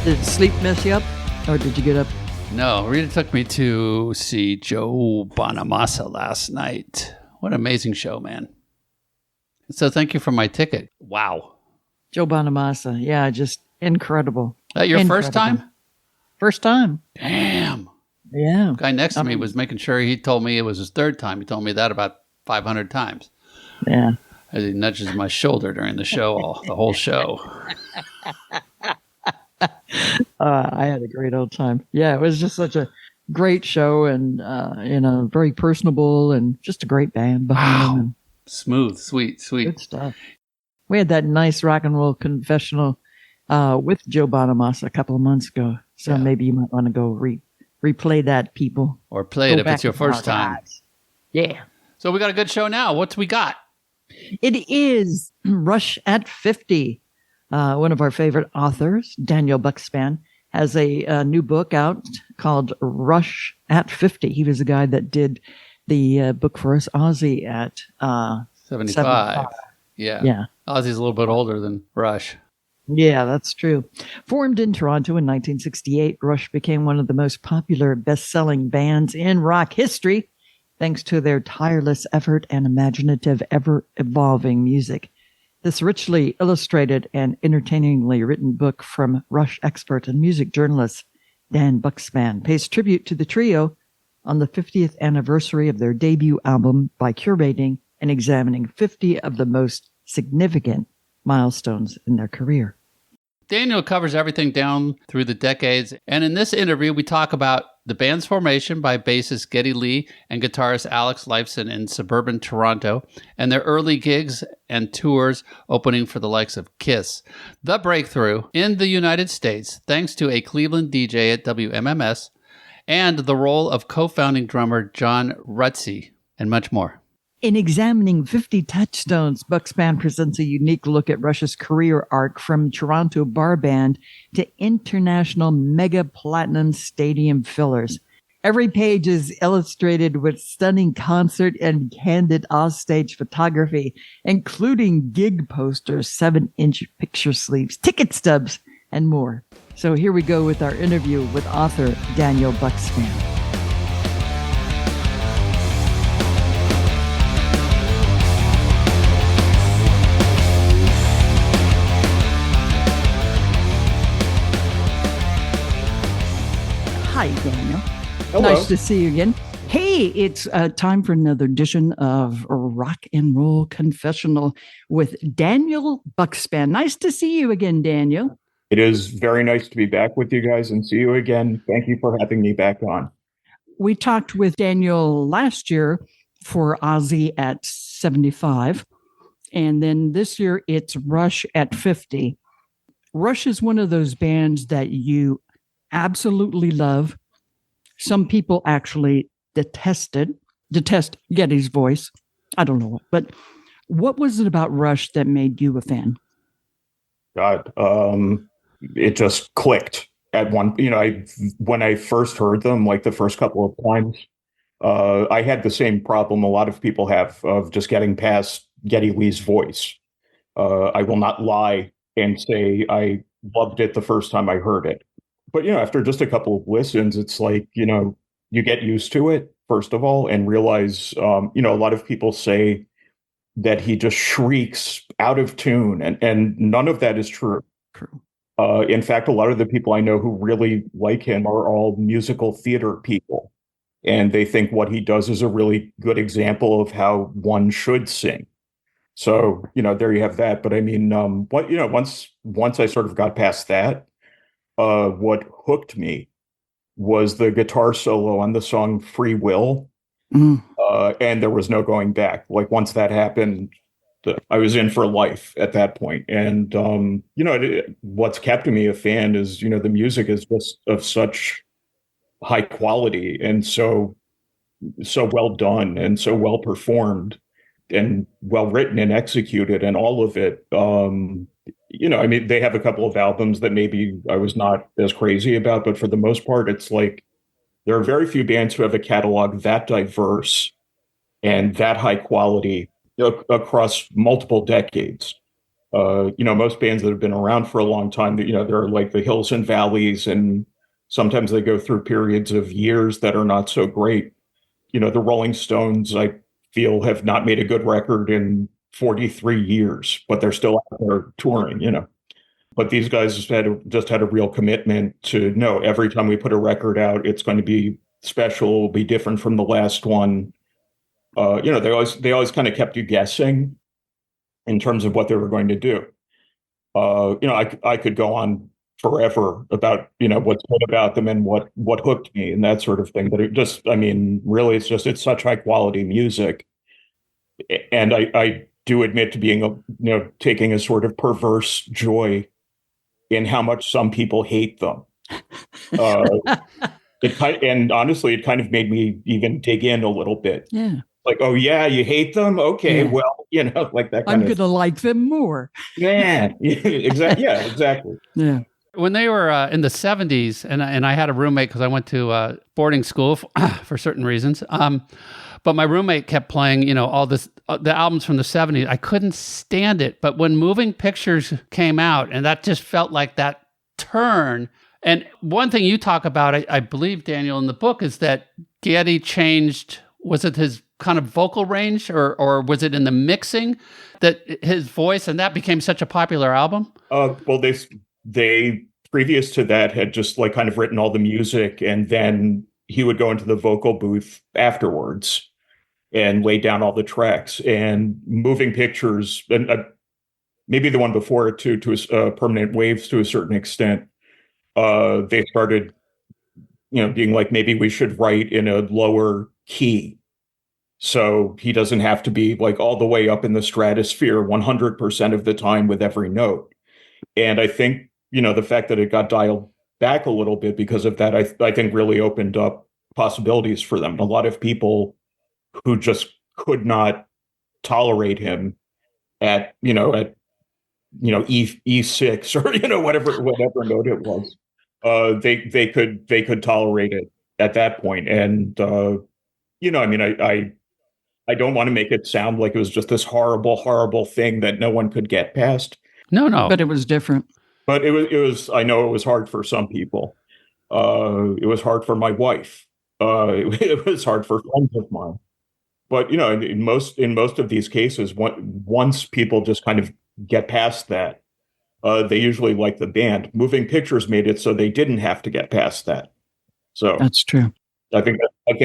Did sleep mess you up, or did you get up? No, Rita took me to see Joe Bonamassa last night. What an amazing show, man. So thank you for my ticket. Wow. Joe Bonamassa, yeah, just incredible. That your first time? First time. Damn. Yeah. The guy next to me was making sure he told me it was his third time. He told me that about 500 times. Yeah. As he nudges my shoulder during the show, the whole show. I had a great old time. Yeah, it was just such a great show, and very personable, and just a great band behind them. And smooth, sweet. Good stuff. We had that nice rock and roll confessional with Joe Bonamassa a couple of months ago. So maybe you might want to go replay that, people. Or play it if it's your first time. Yeah. So we got a good show now. What's we got? It is Rush at 50. One of our favorite authors, Daniel Bukszpan, has a new book out called Rush at 50. He was the guy that did the book for us, Ozzy, at 75. Yeah. Ozzy's a little bit older than Rush. Yeah, that's true. Formed in Toronto in 1968, Rush became one of the most popular best-selling bands in rock history, thanks to their tireless effort and imaginative, ever-evolving music. This richly illustrated and entertainingly written book from Rush expert and music journalist Dan Bukszpan pays tribute to the trio on the 50th anniversary of their debut album by curating and examining 50 of the most significant milestones in their career. Daniel covers everything down through the decades, and in this interview we talk about the band's formation by bassist Geddy Lee and guitarist Alex Lifeson in suburban Toronto, and their early gigs and tours opening for the likes of Kiss. The breakthrough in the United States, thanks to a Cleveland DJ at WMMS, and the role of co-founding drummer John Rutsey, and much more. In examining 50 touchstones, Bukszpan presents a unique look at Rush's career arc from Toronto bar band to international mega platinum stadium fillers. Every page is illustrated with stunning concert and candid offstage photography, including gig posters, 7-inch picture sleeves, ticket stubs, and more. So here we go with our interview with author Daniel Bukszpan. Hi, Daniel. Hello. Nice to see you again. Hey, it's time for another edition of Rock and Roll Confessional with Daniel Bukszpan. Nice to see you again, Daniel. It is very nice to be back with you guys and see you again. Thank you for having me back on. We talked with Daniel last year for Ozzy at 75. And then this year it's Rush at 50. Rush is one of those bands that you absolutely love. Some people actually detest Geddy's voice. I don't know. But what was it about Rush that made you a fan? God, it just clicked at one. When I first heard them, like the first couple of times, I had the same problem a lot of people have of just getting past Geddy Lee's voice. I will not lie and say I loved it the first time I heard it. But, after just a couple of listens, it's like, you get used to it, first of all, and realize, a lot of people say that he just shrieks out of tune, and none of that is true. True. In fact, a lot of the people I know who really like him are all musical theater people, and they think what he does is a really good example of how one should sing. So, there you have that. But I mean, once I sort of got past that, what hooked me was the guitar solo on the song Free Will. And there was no going back. Like once that happened, I was in for life at that point. And, what's kept me a fan is, the music is just of such high quality and so well done and so well performed and well written and executed and all of it. They have a couple of albums that maybe I was not as crazy about, but for the most part, it's like there are very few bands who have a catalog that diverse and that high quality across multiple decades. Most bands that have been around for a long time, they're like the hills and valleys, and sometimes they go through periods of years that are not so great. The Rolling Stones, I feel, have not made a good record in 43 years, but they're still out there touring. But these guys just had a real commitment to, no, every time we put a record out, it's going to be special, it'll be different from the last one. They always kind of kept you guessing in terms of what they were going to do. I could go on forever about, what's good about them and what hooked me and that sort of thing. But really, it's such high quality music. And I do admit to being taking a sort of perverse joy in how much some people hate them. And honestly, it kind of made me even dig in a little bit. Yeah. Like, oh yeah, you hate them? Okay, Yeah. well, like that I'm kind going to like them more. Yeah, exactly. Yeah, exactly. Yeah. When they were in the 70s, and I had a roommate because I went to boarding school for certain reasons. But my roommate kept playing, all this, the albums from the 70s. I couldn't stand it. But when Moving Pictures came out, and that just felt like that turn. And one thing you talk about, I believe, Daniel, in the book, is that Geddy changed, was it his kind of vocal range, or was it in the mixing that his voice, and that became such a popular album? Well, they previous to that had just like kind of written all the music, and then he would go into the vocal booth afterwards and lay down all the tracks. And Moving Pictures, and maybe the one before it too, to Permanent Waves to a certain extent, they started, being like, maybe we should write in a lower key, so he doesn't have to be like all the way up in the stratosphere 100% of the time with every note. And I think, the fact that it got dialed back a little bit because of that, I think really opened up possibilities for them. A lot of people who just could not tolerate him at E6 or, whatever note it was, they could tolerate it at that point. And, I don't want to make it sound like it was just this horrible, horrible thing that no one could get past. No. But it was different. But it was, I know it was hard for some people. It was hard for my wife. It was hard for friends of mine. But, in most of these cases, once people just kind of get past that, they usually like the band. Moving Pictures made it so they didn't have to get past that. So That's true. I think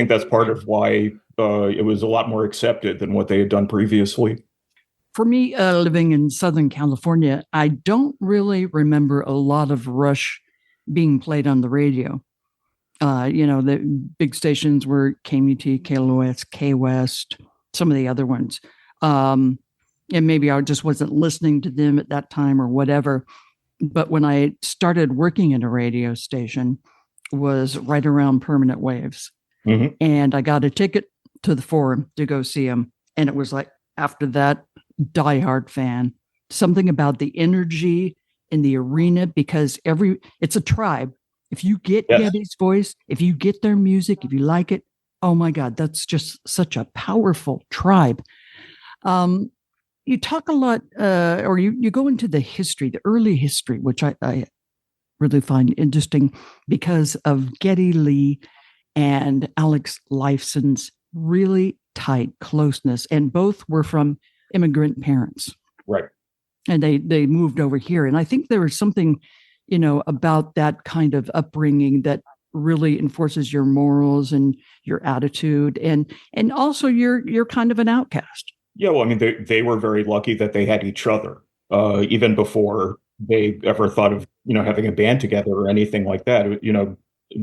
that's part of why it was a lot more accepted than what they had done previously. For me, living in Southern California, I don't really remember a lot of Rush being played on the radio. The big stations were KMUT, KLOS, K-West, some of the other ones. And maybe I just wasn't listening to them at that time or whatever. But when I started working in a radio station, was right around Permanent Waves. Mm-hmm. And I got a ticket to the Forum to go see him. And it was like, after that, diehard fan. Something about the energy in the arena, because it's a tribe. If you get Geddy's voice, if you get their music, if you like it, oh my God, that's just such a powerful tribe. You talk a lot, or you go into the history, the early history, which I really find interesting because of Geddy Lee and Alex Lifeson's really tight closeness. And both were from immigrant parents. Right. And they moved over here. And I think there was something, about that kind of upbringing that really enforces your morals and your attitude. And also you're kind of an outcast. Yeah, well, they were very lucky that they had each other, even before they ever thought of, having a band together or anything like that.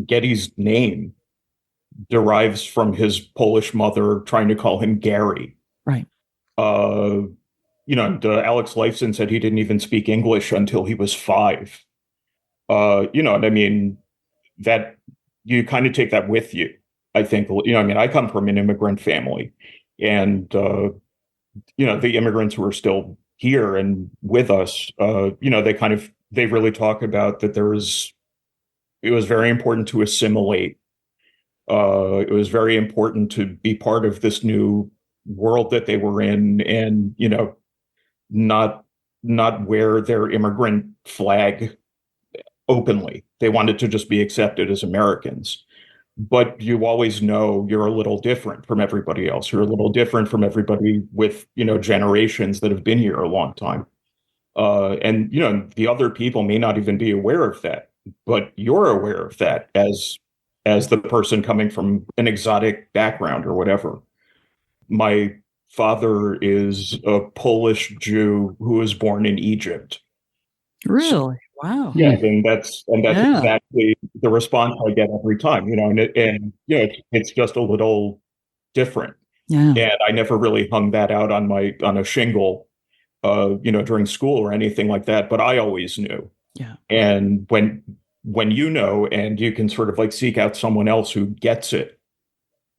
Geddy's name derives from his Polish mother trying to call him Gary. Right. Alex Lifeson said he didn't even speak English until he was 5. That you kind of take that with you. I think, I come from an immigrant family, and, the immigrants who are still here and with us, they really talk about that it was very important to assimilate. It was very important to be part of this new world that they were in, and, not not wear their immigrant flag openly. They wanted to just be accepted as Americans. But you always know you're a little different from everybody else. You're a little different from everybody with, generations that have been here a long time. And the other people may not even be aware of that, but you're aware of that as the person coming from an exotic background or whatever. My father is a Polish Jew who was born in Egypt. Really? Wow. Yeah, and that's Yeah. exactly the response I get every time, it's just a little different. Yeah. And I never really hung that out on a shingle, during school or anything like that, but I always knew. Yeah. And when you know, and you can sort of like seek out someone else who gets it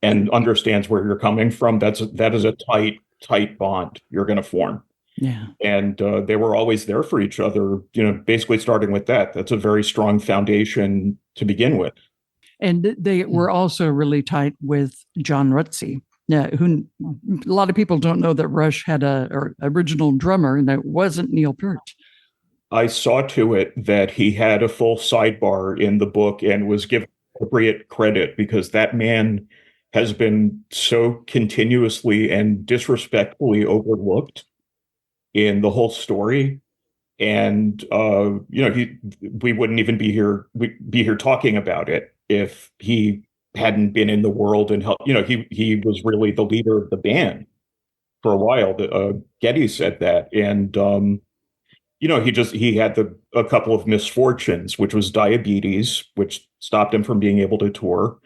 and understands where you're coming from, that is a tight bond you're going to form. Yeah. And they were always there for each other, basically starting with that. That's a very strong foundation to begin with. And they were also really tight with John Rutsey. Yeah, who a lot of people don't know that Rush had a original drummer, and that wasn't Neil Peart. I saw to it that he had a full sidebar in the book and was given appropriate credit, because that man has been so continuously and disrespectfully overlooked in the whole story. And we wouldn't even be here talking about it if he hadn't been in the world and helped. He was really the leader of the band for a while. Geddy said that. And he had a couple of misfortunes, which was diabetes, which stopped him from being able to tour,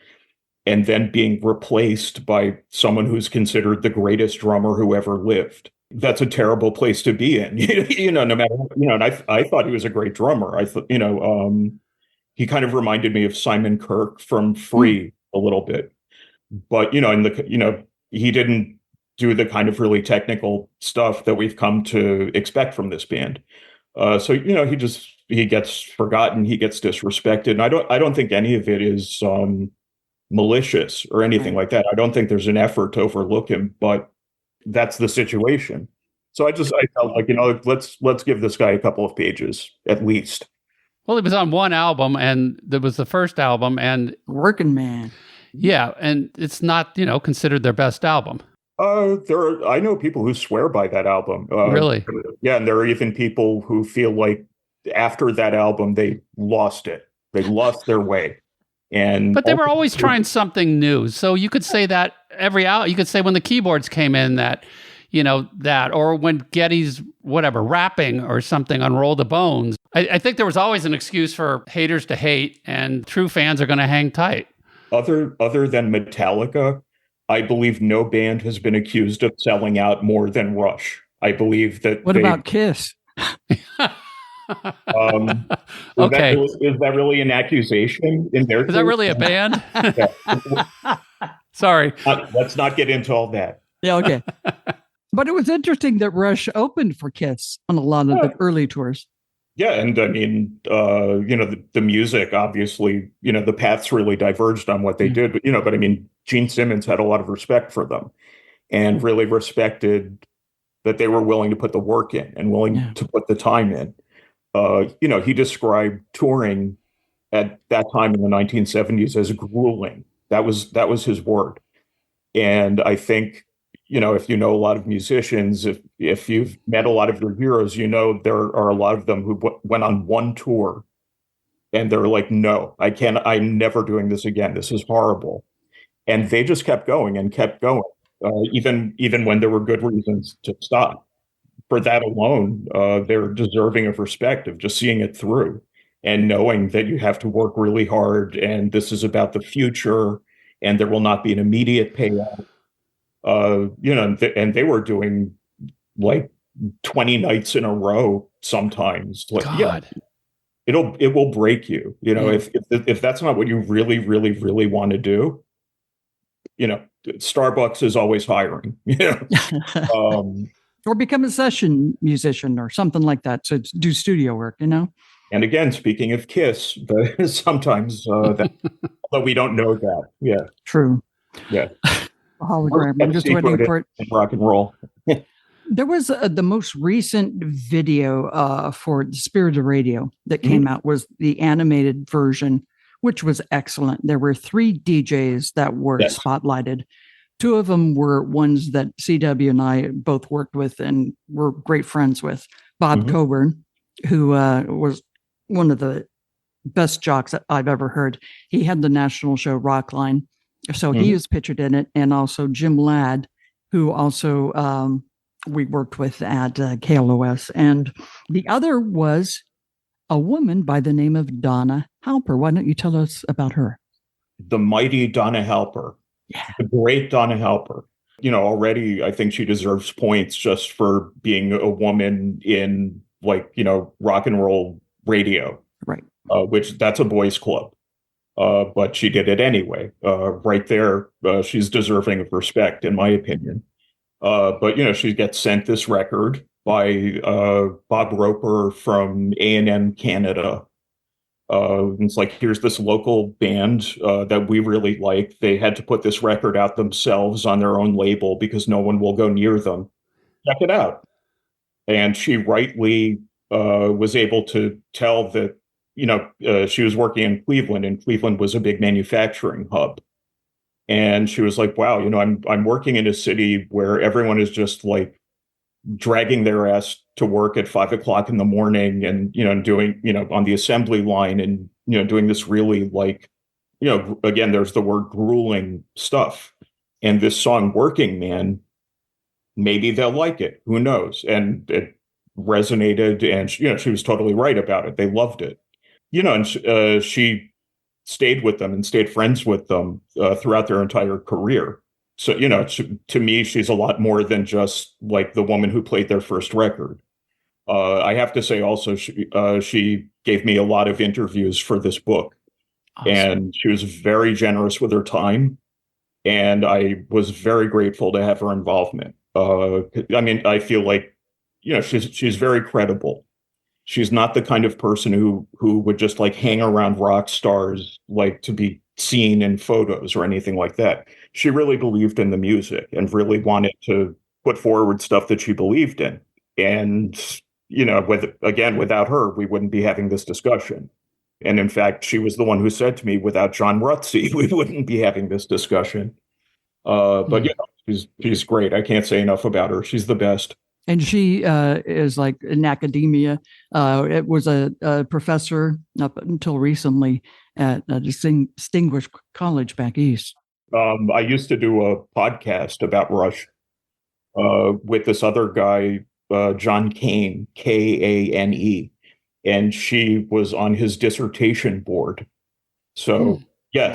and then being replaced by someone who's considered the greatest drummer who ever lived. That's a terrible place to be in, no matter, and I thought he was a great drummer. I thought, he kind of reminded me of Simon Kirke from Free a little bit, but, he didn't do the kind of really technical stuff that we've come to expect from this band. So, he gets forgotten, he gets disrespected. And I don't think any of it is malicious or anything like that. I don't think there's an effort to overlook him, but that's the situation. So I felt like, let's give this guy a couple of pages at least. Well, it was on one album, and there was the first album, and Working Man. Yeah, and it's not, considered their best album. I know people who swear by that album. Really? Yeah, and there are even people who feel like after that album they lost it. They lost their way. But they were always trying something new. So you could say that every album. You could say when the keyboards came in that, or when Geddy's rapping or something on Roll the Bones. I think there was always an excuse for haters to hate, and true fans are going to hang tight. Other than Metallica, I believe no band has been accused of selling out more than Rush. I believe that. What about Kiss? Okay. Is that really an accusation in their case? Is that really a band? Sorry. Let's not get into all that. Yeah, okay. But it was interesting that Rush opened for Kiss on a lot of the early tours. Yeah, and I mean, the music, obviously, the paths really diverged on what they did, but I mean, Gene Simmons had a lot of respect for them and really respected that they were willing to put the work in and willing to put the time in. He described touring at that time in the 1970s as grueling. That was his word. And I think, if you know a lot of musicians, if you've met a lot of your heroes, there are a lot of them who went on one tour and they're like, no, I'm never doing this again. This is horrible. And they just kept going and kept going, even when there were good reasons to stop. For that alone, they're deserving of respect, of just seeing it through and knowing that you have to work really hard and this is about the future and there will not be an immediate payout. And they were doing like 20 nights in a row sometimes. Like, God. Yeah, it will break you. If that's not what you really, really, really want to do, Starbucks is always hiring. Or become a session musician or something like that. So do studio work, And again, speaking of Kiss, sometimes, although we don't know that. Yeah. True. Yeah. Hologram. I'm just waiting for it. Rock and roll. There was the most recent video for the Spirit of Radio that came out was the animated version, which was excellent. There were 3 DJs that were spotlighted. 2 of them were ones that CW and I both worked with and were great friends with. Bob Coburn, who was one of the best jocks that I've ever heard. He had the national show Rockline, so he was pictured in it, and also Jim Ladd, who also we worked with at KLOS. And the other was a woman by the name of Donna Halper. Why don't you tell us about her? The mighty Donna Halper. Yeah. The great Donna Halper. Already I think she deserves points just for being a woman in rock and roll radio. Right. Which that's a boys' club. But she did it anyway. Right there, she's deserving of respect, in my opinion. But she gets sent this record by Bob Roper from A&M Canada. It's like, here's this local band that we really like. They had to put this record out themselves on their own label because no one will go near them. Check it out. And she rightly was able to tell that, she was working in Cleveland, and Cleveland was a big manufacturing hub. And she was like, wow, I'm working in a city where everyone is just like dragging their ass to work at 5 o'clock in the morning and, doing, on the assembly line and, doing this really again, there's the word grueling stuff. And this song, Working Man, maybe they'll like it. Who knows? And it resonated, and, she was totally right about it. They loved it. And she stayed with them and stayed friends with them throughout their entire career. So, to me, she's a lot more than just like the woman who played their first record. I have to say also, she gave me a lot of interviews for this book. Awesome. And she was very generous with her time. And I was very grateful to have her involvement. I feel like, she's very credible. She's not the kind of person who would just like hang around rock stars, like to be seen in photos or anything like that. She really believed in the music and really wanted to put forward stuff that she believed in. And, without her, we wouldn't be having this discussion. And in fact, she was the one who said to me, without John Rutsey, we wouldn't be having this discussion. But she's great. I can't say enough about her. She's the best. And she is like in academia. It was a professor up until recently at a distinguished college back east. I used to do a podcast about Rush with this other guy, John Kane, Kane, and she was on his dissertation board. So,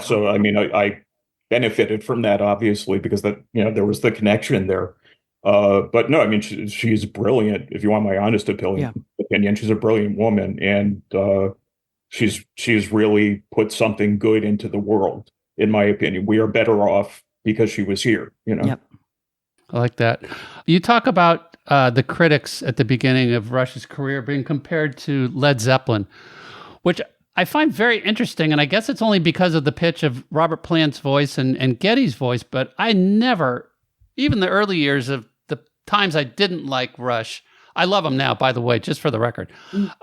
so I benefited from that, obviously, because there was the connection there. But no, she's brilliant. If you want my honest opinion, she's a brilliant woman, and she's really put something good into the world. In my opinion, we are better off because she was here. Yep. I like that. You talk about the critics at the beginning of Rush's career being compared to Led Zeppelin, which I find very interesting, and I guess it's only because of the pitch of Robert Plant's voice and Geddy's voice. But I never, even the early years of times I didn't like Rush. I love them now, by the way, just for the record.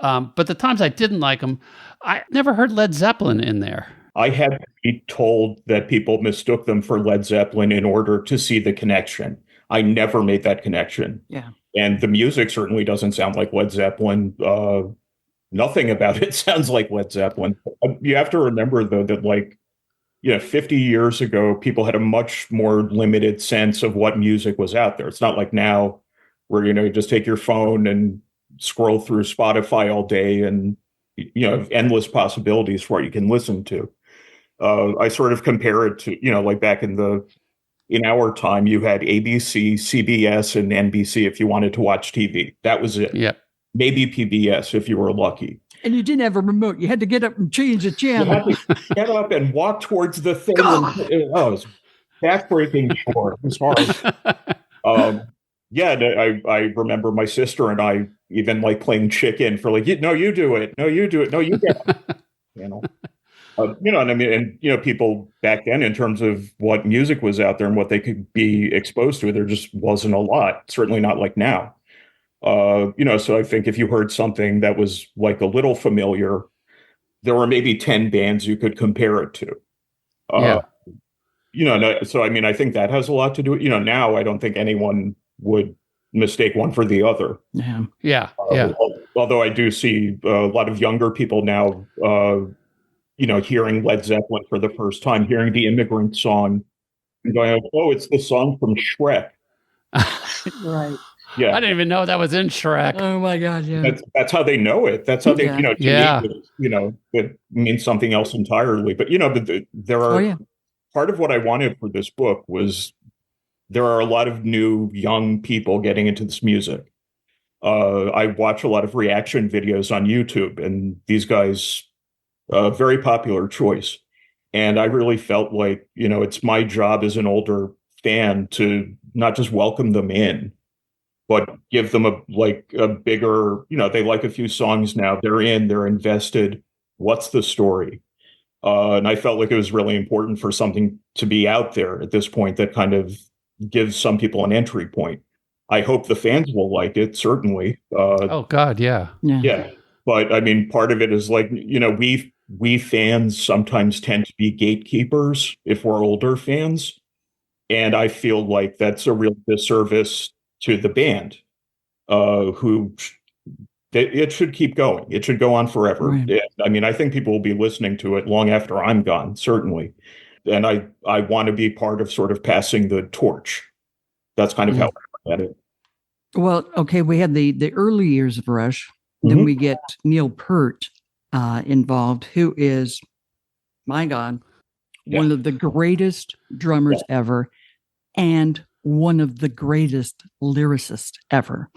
But the times I didn't like them, I never heard Led Zeppelin in there. I had to be told that people mistook them for Led Zeppelin in order to see the connection. I never made that connection. Yeah. And the music certainly doesn't sound like Led Zeppelin. Nothing about it sounds like Led Zeppelin. You have to remember, though, that 50 years ago, people had a much more limited sense of what music was out there. It's not like now where, you just take your phone and scroll through Spotify all day and, have endless possibilities for what you can listen to. I sort of compare it to, back in our time, you had ABC, CBS, and NBC if you wanted to watch TV. That was it. Yeah. Maybe PBS if you were lucky. And you didn't have a remote. You had to get up and change the channel. You had to get up and walk towards the thing. It was backbreaking chore. It was hard. I remember my sister and I even playing chicken for no, you do it. No, you do it. No, you get it. And I mean, and people back then, in terms of what music was out there and what they could be exposed to, there just wasn't a lot. Certainly not like now. So I think if you heard something that was like a little familiar, there were maybe 10 bands you could compare it to. Uh, Yeah. so I mean, I think that has a lot to do. Now I don't think anyone would mistake one for the other. Yeah. Yeah. Yeah. Although I do see a lot of younger people now, hearing Led Zeppelin for the first time, hearing the Immigrant Song, and going, "Oh, it's the song from Shrek." Right. Yeah, I didn't even know that was in Shrek. Oh my God. Yeah. that's how they know it. That's how they, Yeah. to Yeah. me, it means something else entirely. But there are yeah. part of what I wanted for this book was there are a lot of new young people getting into this music. I watch a lot of reaction videos on YouTube, and these guys, very popular choice. And I really felt like, it's my job as an older fan to not just welcome them in, but give them a bigger, they like a few songs now, they're invested. What's the story? And I felt like it was really important for something to be out there at this point that kind of gives some people an entry point. I hope the fans will like it, certainly. Oh God, yeah. Yeah. But I mean, part of it is like, we fans sometimes tend to be gatekeepers if we're older fans. And I feel like that's a real disservice to the band, who it should keep going. It should go on forever. Right. And, I mean, I think people will be listening to it long after I'm gone, certainly. And I want to be part of sort of passing the torch. That's kind of how I look at it. Well, okay, we had the early years of Rush. Then we get Neil Peart involved, who is, my God, one of the greatest drummers ever, and one of the greatest lyricists ever.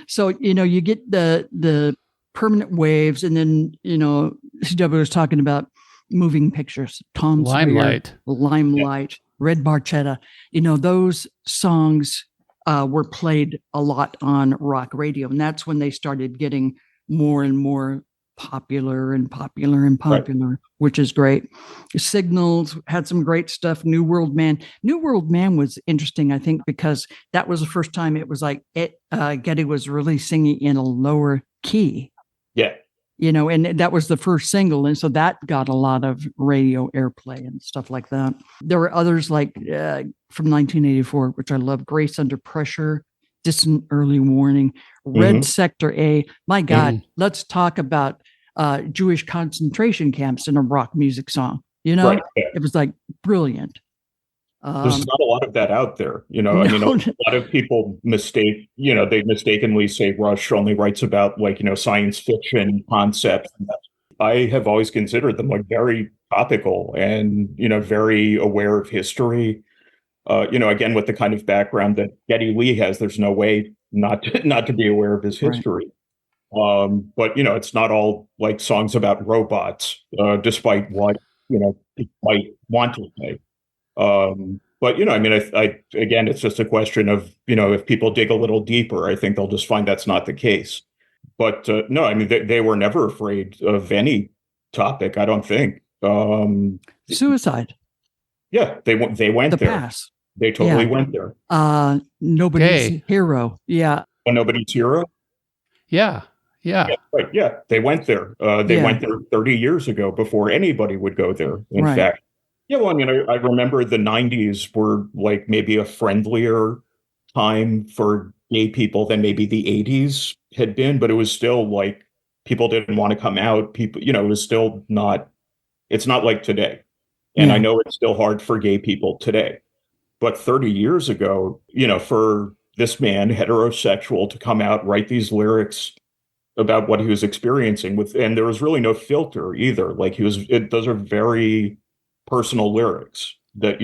So, you get the Permanent Waves, and then, CW was talking about Moving Pictures, Tom Limelight, Sawyer, Limelight, Red Barchetta. Those songs were played a lot on rock radio, and that's when they started getting more and more popular, which is great. Signals had some great stuff. New World Man was interesting, I think, because that was the first time it was like Geddy was really singing in a lower key. Yeah. And that was the first single. And so that got a lot of radio airplay and stuff like that. There were others like from 1984, which I love, Grace Under Pressure, Distant Early Warning, Red Sector A. My God, let's talk about Jewish concentration camps in a rock music song. Right. It was like brilliant. There's not a lot of that out there. I mean, a lot of people they mistakenly say Rush only writes about science fiction concepts. I have always considered them like very topical and, very aware of history. Again, with the kind of background that Geddy Lee has, there's no way not to be aware of his history. Right. But, it's not all like songs about robots, despite what, people might want to say. But I mean, I again, it's just a question of if people dig a little deeper, I think they'll just find that's not the case. But no, I mean, they were never afraid of any topic. I don't think. Suicide. Yeah, they went there. Pass. They totally went there. Nobody's hero. Yeah. Nobody's hero. Yeah. Right. Yeah, they went there. They went there 30 years ago before anybody would go there. In fact. Yeah, well, I mean, I remember the 90s were like maybe a friendlier time for gay people than maybe the 80s had been, but it was still like people didn't want to come out. People, it was still it's not like today. And I know it's still hard for gay people today. But 30 years ago, for this man, heterosexual, to come out, write these lyrics about what he was experiencing and there was really no filter either. Like those are very personal lyrics that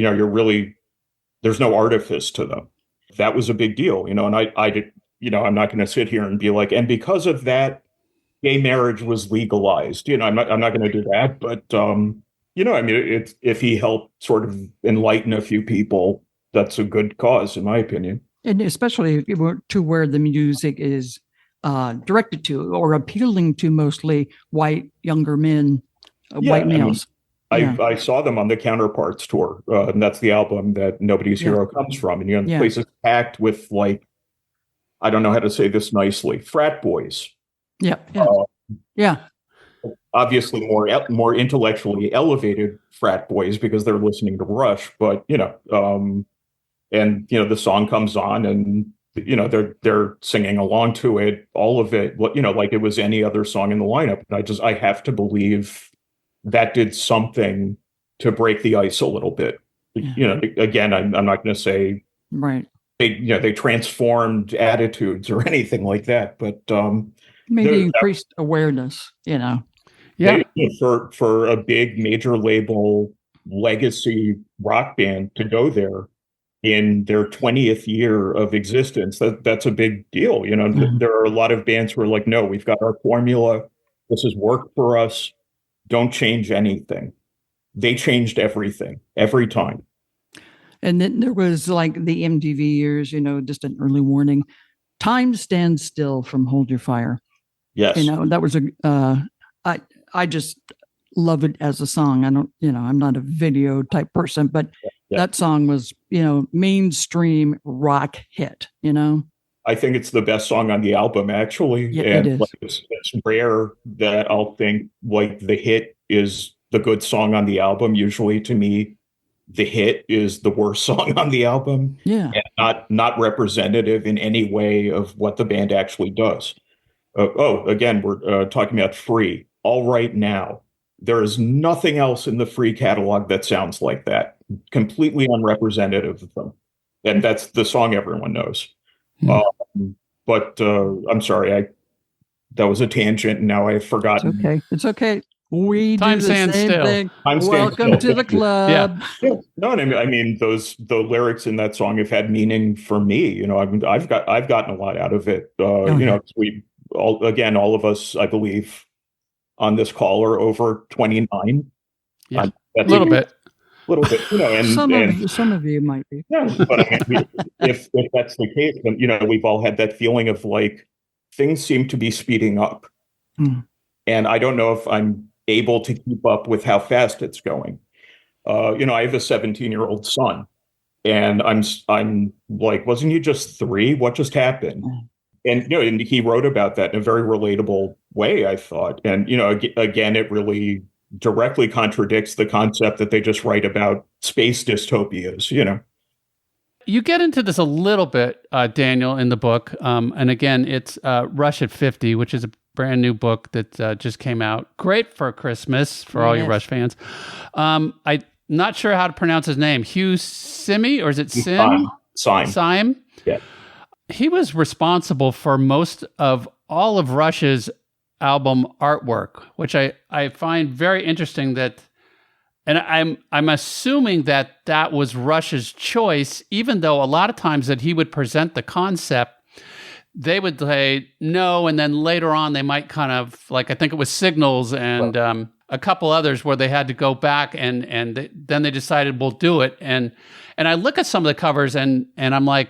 there's no artifice to them. That was a big deal, and I did, I'm not going to sit here and be like, and because of that, gay marriage was legalized. I'm not going to do that. But I mean, if he helped sort of enlighten a few people, that's a good cause, in my opinion. And especially to where the music is directed to or appealing to mostly white younger men, white males. Yeah. I saw them on the Counterparts tour, and that's the album that Nobody's Yeah. Hero comes from. And the Yeah. place is packed with, like, I don't know how to say this nicely, frat boys. Yeah. Yeah. Yeah. Obviously more intellectually elevated frat boys because they're listening to Rush, but and the song comes on, and they're singing along to it, all of it, like it was any other song in the lineup. And I have to believe that did something to break the ice a little bit. Again, I'm not going to say right. they transformed attitudes or anything like that, but maybe increased awareness. Yeah. For a big major label legacy rock band to go there in their 20th year of existence, that's a big deal. There are a lot of bands who are like, no, we've got our formula. This has worked for us. Don't change anything. They changed everything every time. And then there was like the MTV years, just an early warning. Time Stands Still from Hold Your Fire. Yes. That was I just love it as a song. I don't, I'm not a video type person, but that song was, mainstream rock hit, I think it's the best song on the album, actually. Yeah, and it is. It's rare that I'll think like the hit is the good song on the album. Usually to me, the hit is the worst song on the album. Yeah. And not representative in any way of what the band actually does. Again, we're talking about Free. All Right Now. There is nothing else in the Free catalog that sounds like that. Completely unrepresentative of them. And that's the song everyone knows. But I'm sorry, that was a tangent, and now I've forgotten. It's okay. We Time do the stands same still. thing. Time stands Welcome still. to the club. Yeah. No, I mean the lyrics in that song have had meaning for me. I've gotten a lot out of it. All of us, I believe, on this call are over 29. Yeah, a little bit. And some of you might be. Yeah, but I mean, if that's the case, then we've all had that feeling of like things seem to be speeding up, and I don't know if I'm able to keep up with how fast it's going. I have a 17-year-old son, and I'm like, wasn't he just 3? What just happened? And and he wrote about that in a very relatable way, I thought. And again, it really directly contradicts the concept that they just write about space dystopias. You get into this a little bit, Daniel, in the book. And again, it's Rush at 50, which is a brand new book that just came out. Great for Christmas for all you Rush fans. I'm not sure how to pronounce his name. Hugh Simi, or is it Sim? Syme. Yeah. He was responsible for most of all of Rush's album artwork, which I find very interesting that, and I'm assuming that was Rush's choice, even though a lot of times that he would present the concept, they would say no, and then later on they might kind of, like, I think it was Signals and a couple others where they had to go back and then they decided we'll do it. And I look at some of the covers and I'm like,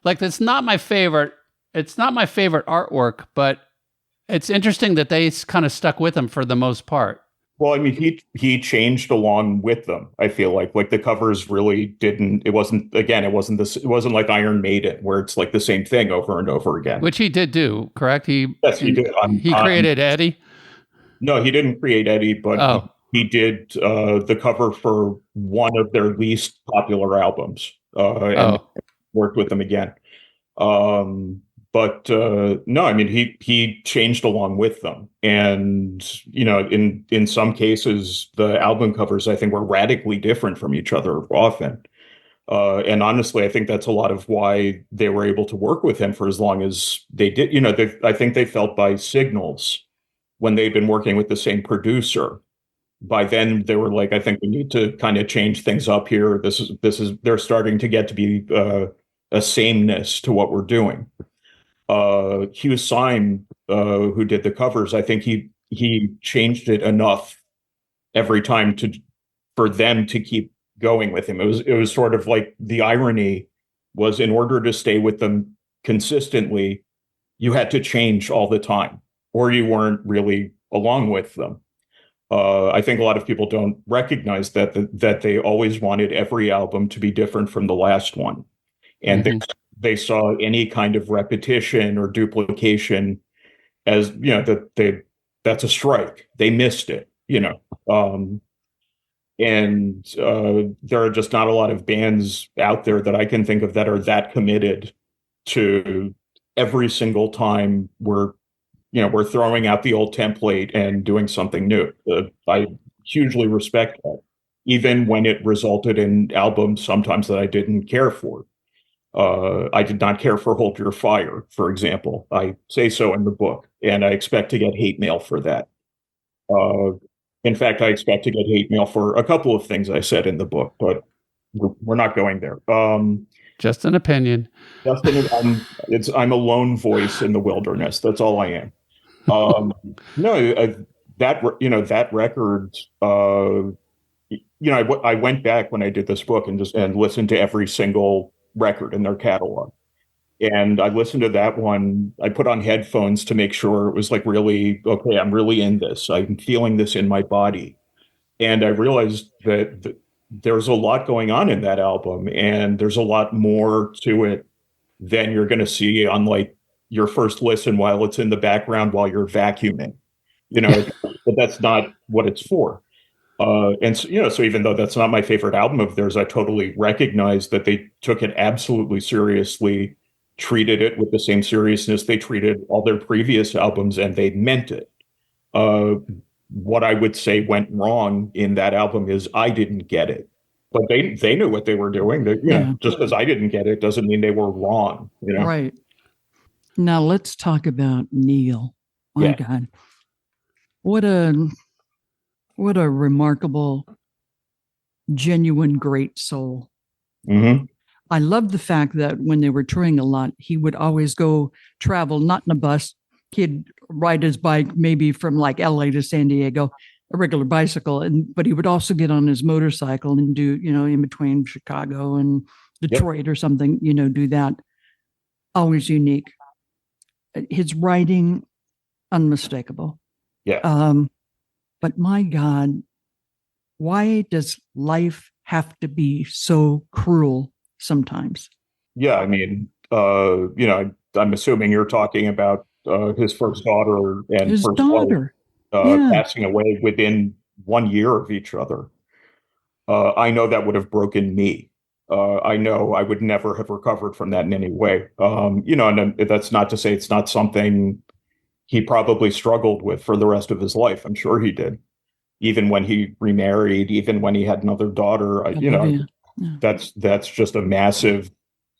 like, that's not my favorite. It's not my favorite artwork, but it's interesting that they kind of stuck with him for the most part. Well, I mean, he changed along with them. I feel like the covers really didn't. It wasn't like Iron Maiden where it's like the same thing over and over again. Which he did do, correct? Yes, he did. He created Eddie. No, he didn't create Eddie, but he did the cover for one of their least popular albums, and worked with them again. But no, I mean, he changed along with them. And, in some cases, the album covers, I think, were radically different from each other often. And honestly, I think that's a lot of why they were able to work with him for as long as they did. I think they felt by Signals, when they'd been working with the same producer, by then they were like, I think we need to kind of change things up here. They're starting to get to be a sameness to what we're doing. Hugh Syme, who did the covers, I think he changed it enough every time for them to keep going with him. It was sort of like the irony was, in order to stay with them consistently, you had to change all the time, or you weren't really along with them. I think a lot of people don't recognize that they always wanted every album to be different from the last one. And they saw any kind of repetition or duplication as, that's a strike. They missed it, and there are just not a lot of bands out there that I can think of that are that committed to every single time we're throwing out the old template and doing something new. I hugely respect that, even when it resulted in albums sometimes that I didn't care for. I did not care for Hold Your Fire, for example. I say so in the book, and I expect to get hate mail for that. In fact, I expect to get hate mail for a couple of things I said in the book, but we're not going there. Just an opinion. I'm a lone voice in the wilderness. That's all I am. No, that record. I went back when I did this book and listened to every single record in their catalog. And I listened to that one. I put on headphones to make sure it was like really, okay, I'm really in this. I'm feeling this in my body. And I realized that there's a lot going on in that album, and there's a lot more to it than you're going to see on like your first listen while it's in the background while you're vacuuming. But that's not what it's for. And so even though that's not my favorite album of theirs, I totally recognize that they took it absolutely seriously, treated it with the same seriousness they treated all their previous albums, and they meant it. What I would say went wrong in that album is I didn't get it, but they knew what they were doing. Just because I didn't get it doesn't mean they were wrong. Right. Now let's talk about Neil. My God, what a remarkable, genuine, great soul. Mm-hmm. I love the fact that when they were touring a lot, he would always go travel, not in a bus. He'd ride his bike maybe from like LA to San Diego, a regular bicycle, but he would also get on his motorcycle and do, in between Chicago and Detroit or something, do that. Always unique. His writing, unmistakable. Yeah. But my God, why does life have to be so cruel sometimes? Yeah, I mean, I'm assuming you're talking about his first daughter and his first daughter wife, passing away within 1 year of each other. I know that would have broken me. I know I would never have recovered from that in any way. And that's not to say it's not something he probably struggled with for the rest of his life. I'm sure he did. Even when he remarried, even when he had another daughter, that's just a massive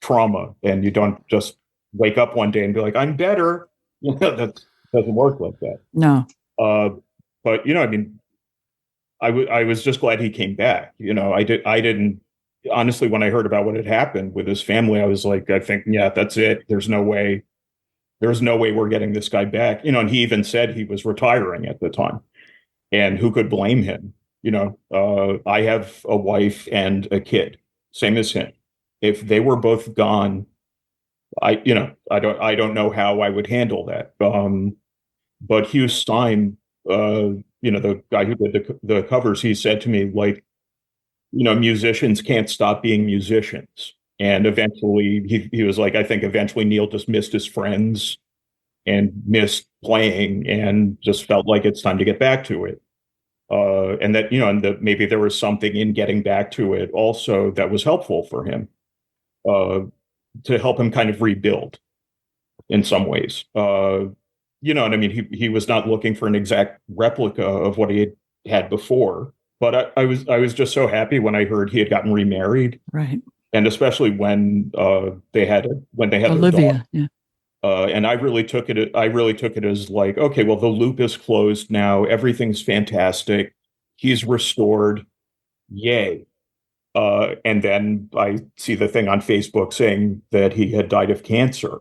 trauma. And you don't just wake up one day and be like, I'm better. That doesn't work like that. No. But I mean, I was just glad he came back. I didn't honestly, when I heard about what had happened with his family, I was like, I think, yeah, that's it. There's no way we're getting this guy back. And he even said he was retiring at the time. And who could blame him? I have a wife and a kid, same as him. If they were both gone, I don't know how I would handle that. But Hugh Stein, the guy who did the covers, he said to me, like, musicians can't stop being musicians. And eventually he was like, I think eventually Neil just missed his friends and missed playing and just felt like it's time to get back to it. And that, and that maybe there was something in getting back to it also that was helpful for him, to help him kind of rebuild in some ways. And I mean, he was not looking for an exact replica of what he had before, but I was just so happy when I heard he had gotten remarried. Right. And especially when they had Olivia. Yeah. And I really took it as like, okay, well, the loop is closed now. Everything's fantastic. He's restored. Yay. And then I see the thing on Facebook saying that he had died of cancer.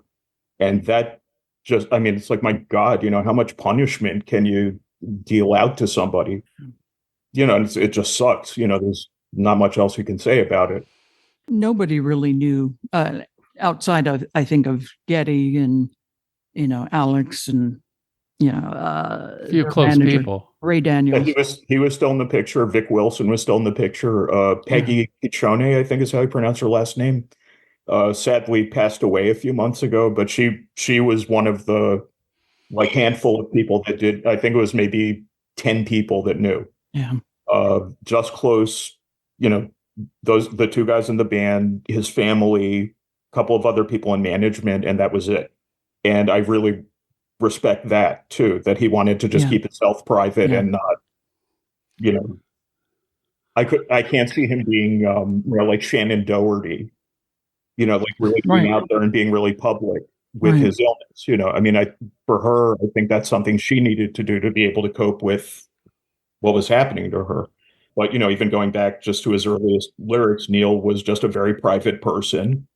And that just, I mean, it's like, my God, how much punishment can you deal out to somebody? It just sucks. There's not much else you can say about it. Nobody really knew, outside of, I think, of Geddy and, Alex and, a few close people. Ray Daniels. He was still in the picture. Vic Wilson was still in the picture. Peggy Pichone, I think is how you pronounce her last name. Sadly passed away a few months ago, but she was one of the like handful of people that did. I think it was maybe 10 people that knew. Yeah. Just Close, the two guys in the band, his family, a couple of other people in management, and that was it. And I really respect that too, that he wanted to just keep himself private and not, I can't see him being like Shannon Doherty, like really being out there and being really public with his illness. I mean, for her, I think that's something she needed to do to be able to cope with what was happening to her. But, even going back just to his earliest lyrics, Neil was just a very private person.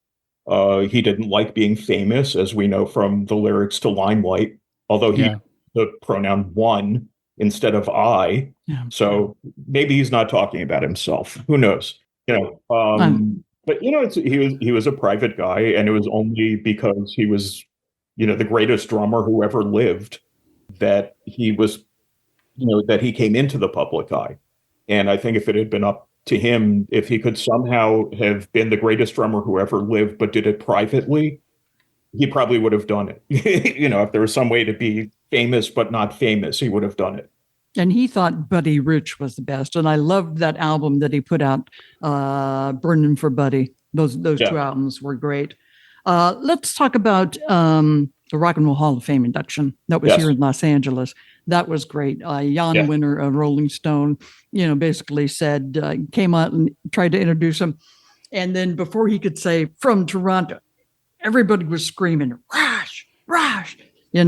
He didn't like being famous, as we know from the lyrics to Limelight, although he used the pronoun one instead of I. Yeah. So maybe he's not talking about himself. Who knows? But he was a private guy, and it was only because he was, the greatest drummer who ever lived that he was, that he came into the public eye. And I think if it had been up to him, if he could somehow have been the greatest drummer who ever lived, but did it privately, he probably would have done it. If there was some way to be famous but not famous, he would have done it. And he thought Buddy Rich was the best. And I loved that album that he put out, Burning for Buddy. Those two albums were great. Let's talk about the Rock and Roll Hall of Fame induction. That was here in Los Angeles. That was great. Jan Winter of Rolling Stone, basically said, came out and tried to introduce him. And then before he could say from Toronto, everybody was screaming, Rush, Yeah.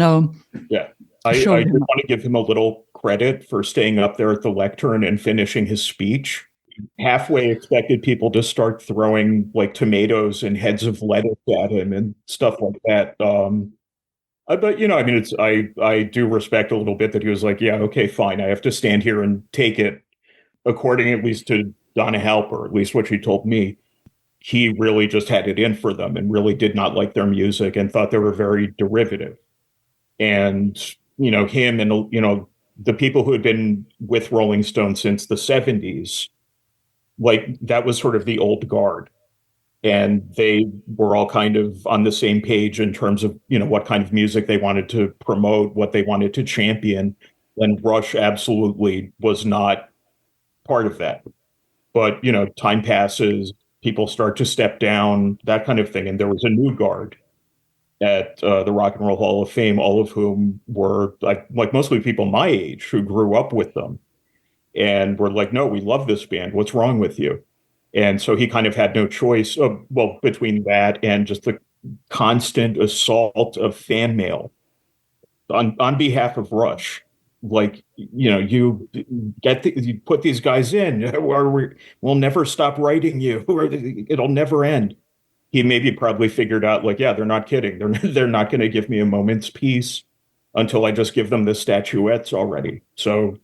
I do want to give him a little credit for staying up there at the lectern and finishing his speech. Halfway expected people to start throwing like tomatoes and heads of lettuce at him and stuff like that. But I mean, I do respect a little bit that he was like, yeah, okay, fine. I have to stand here and take it. According at least to Donna Halper, at least what she told me, he really just had it in for them and really did not like their music and thought they were very derivative. And, him and, the people who had been with Rolling Stone since the 70s, like that was sort of the old guard. And they were all kind of on the same page in terms of, what kind of music they wanted to promote, what they wanted to champion. And Rush absolutely was not part of that. But, time passes, people start to step down, that kind of thing. And there was a new guard at the Rock and Roll Hall of Fame, all of whom were like mostly people my age who grew up with them and were like, no, we love this band. What's wrong with you? And so he kind of had no choice between that and just the constant assault of fan mail on behalf of Rush. Like, you put these guys in, or we'll never stop writing you, or it'll never end. He maybe probably figured out, like, yeah, they're not kidding. They're not going to give me a moment's peace until I just give them the statuettes already. So,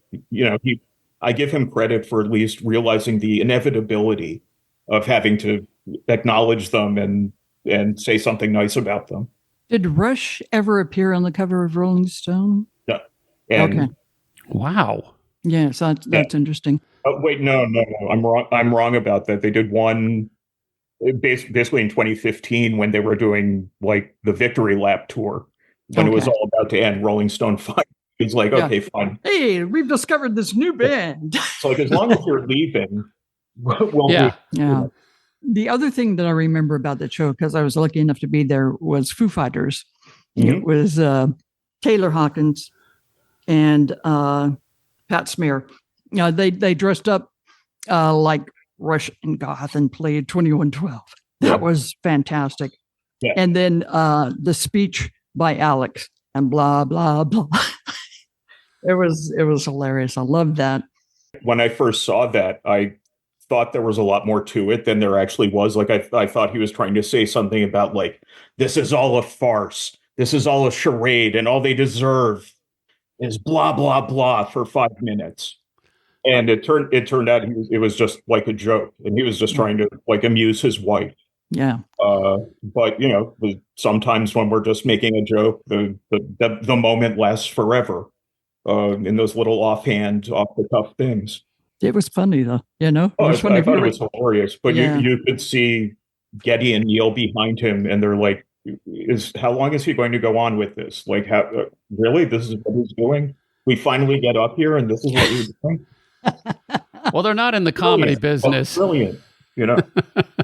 I give him credit for at least realizing the inevitability of having to acknowledge them and say something nice about them. Did Rush ever appear on the cover of Rolling Stone? No. Okay. Wow. Yeah, so that's interesting. Oh, wait, no. I'm wrong about that. They did one basically in 2015 when they were doing like the Victory Lap tour when it was all about to end. Rolling Stone He's like, okay, fine. Hey, we've discovered this new band. So like, as long as you're leaving, we'll do. The other thing that I remember about the show, because I was lucky enough to be there, was Foo Fighters. Mm-hmm. It was Taylor Hawkins and Pat Smear. They dressed up like Rush and Goth and played 2112. That was fantastic. Yeah. And then the speech by Alex and blah, blah, blah. It was hilarious. I loved that. When I first saw that, I thought there was a lot more to it than there actually was. Like I thought he was trying to say something about like, this is all a farce. This is all a charade, and all they deserve is blah, blah, blah for 5 minutes. And it turned out it was just like a joke, and he was just trying to like amuse his wife. Yeah. But sometimes when we're just making a joke, the moment lasts forever. in those little offhand, off the cuff things. It was funny though, you know. It Oh, was funny. I thought it was hilarious. But Yeah. you could see Geddy and Neil behind him, and they're like, how long is he going to go on with this? Like, how really? This is what he's doing? We finally get up here, and this is what we're doing? Well, they're not in the comedy Brilliant. business. Oh, brilliant. You know,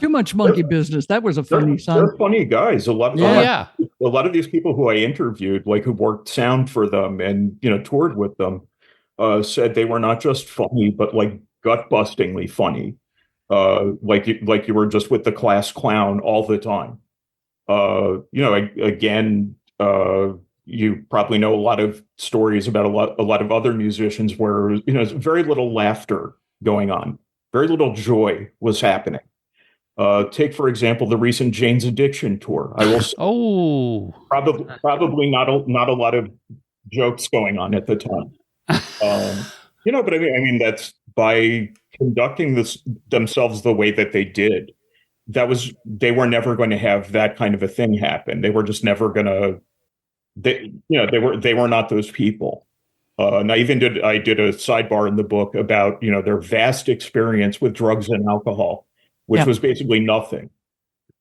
Too much monkey business. That was a funny song. they're funny guys. A lot of these people who I interviewed, like who worked sound for them and toured with them, said they were not just funny, but like gut-bustingly funny. Like you were just with the class clown all the time. Again, you probably know a lot of stories about a lot of other musicians where very little laughter going on, very little joy was happening. Take for example the recent Jane's Addiction tour. I will probably not a lot of jokes going on at the time. But I mean that's by conducting themselves the way that they did. They were never going to have that kind of a thing happen. They were just never going to. They were not those people. And I did a sidebar in the book about their vast experience with drugs and alcohol, which was basically nothing.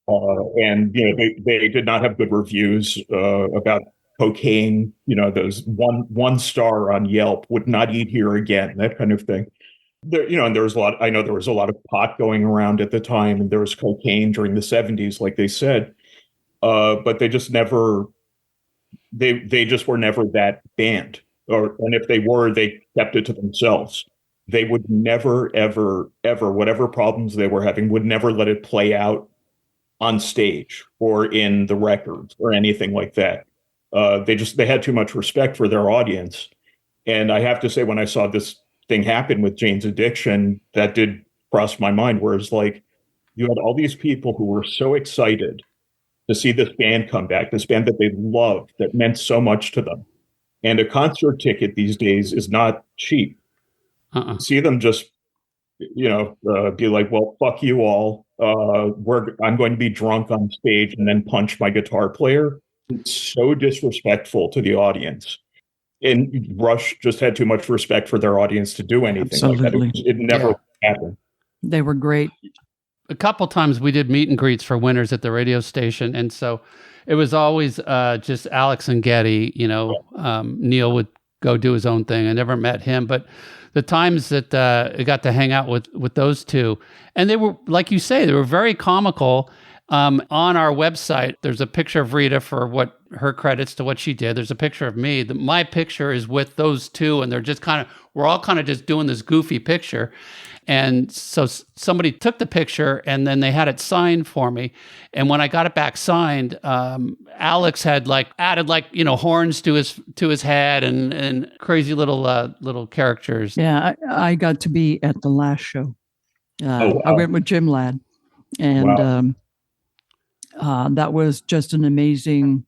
And they did not have good reviews about cocaine. Those one star on Yelp, would not eat here again, that kind of thing. And there was a lot. I know there was a lot of pot going around at the time, and there was cocaine during the 70s, like they said. But they just never. They just were never that band, and if they were, they kept it to themselves. They would never, ever, ever, whatever problems they were having, would never let it play out on stage or in the records or anything like that. They had too much respect for their audience, and I have to say, when I saw this thing happen with Jane's Addiction, that did cross my mind. Whereas, like, you had all these people who were so excited to see this band come back, this band that they loved, that meant so much to them. And a concert ticket these days is not cheap. See them just, be like, well, fuck you all. I'm going to be drunk on stage and then punch my guitar player. It's so disrespectful to the audience. And Rush just had too much respect for their audience to do anything Absolutely. like that. It never happened. They were great. A couple times we did meet and greets for winners at the radio station, and so it was always just Alex and Geddy. Neil would go do his own thing. I never met him, but the times that I got to hang out with those two, and they were, like you say, they were very comical. On our website, there's a picture of Rita for what her credits to what she did. There's a picture of me. My picture is with those two, and they're just we're all kind of just doing this goofy picture. And so somebody took the picture and then they had it signed for me. And when I got it back signed, Alex had added horns to his head and crazy little characters. Yeah, I got to be at the last show. Wow. I went with Jim Ladd, and that was just an amazing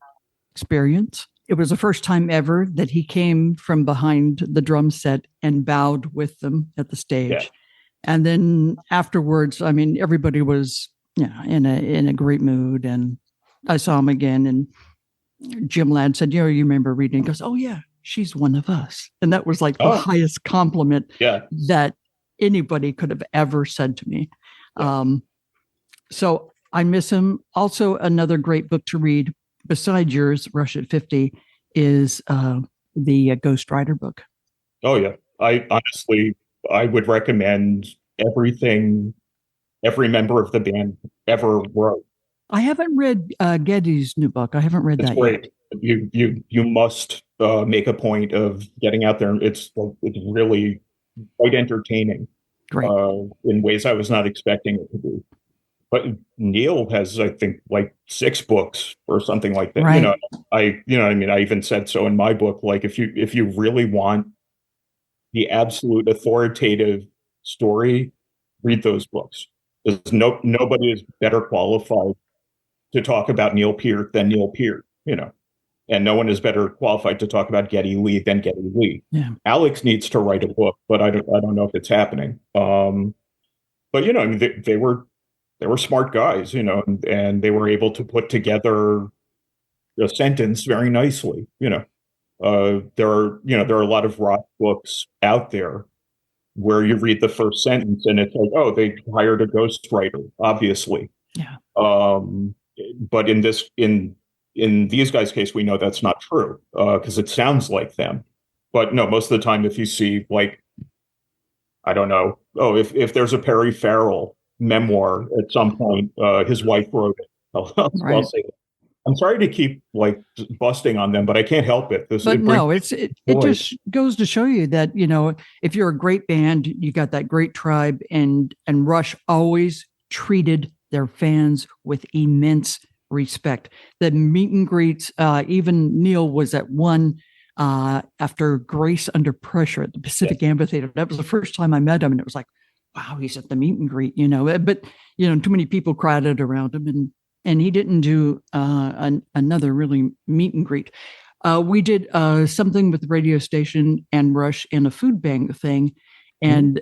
experience. It was the first time ever that he came from behind the drum set and bowed with them at the stage. Yeah. And then afterwards, I mean, everybody was in a great mood. And I saw him again, and Jim Ladd said, you remember Rita? He goes, oh yeah, she's one of us. And that was like the highest compliment that anybody could have ever said to me. Yeah. So I miss him. Also, another great book to read besides yours, Rush at 50, is the Ghost Rider book. Oh yeah. I would recommend everything every member of the band ever wrote. I haven't read Geddy's new book. I haven't read that great. yet. You must make a point of getting out there. It's really quite entertaining. Great. In ways I was not expecting it to be. But Neil has, I think, like 6 books or something like that. Right. I even said so in my book. Like, if you really want the absolute authoritative story, read those books. There's nobody is better qualified to talk about Neil Peart than Neil Peart, and no one is better qualified to talk about Geddy Lee than Geddy Lee. Yeah. Alex needs to write a book, but I don't know if it's happening. But they were smart guys, and they were able to put together a sentence very nicely, There are a lot of rock books out there where you read the first sentence and it's like, oh, they hired a ghostwriter, obviously. Yeah. But in these guys' case, we know that's not true because it sounds like them. But no, most of the time, if you see like, I don't know, if there's a Perry Farrell memoir at some point, his wife wrote it. I'll say it. I'm sorry to keep like busting on them, but I can't help it. It just goes to show you that, if you're a great band, you got that great tribe, and Rush always treated their fans with immense respect. The meet and greets, even Neil was at one after Grace Under Pressure at the Pacific Amphitheater. That was the first time I met him, and it was like, wow, he's at the meet and greet, but too many people crowded around him, and he didn't do another really meet and greet. We did something with the radio station and Rush in a food bank thing, and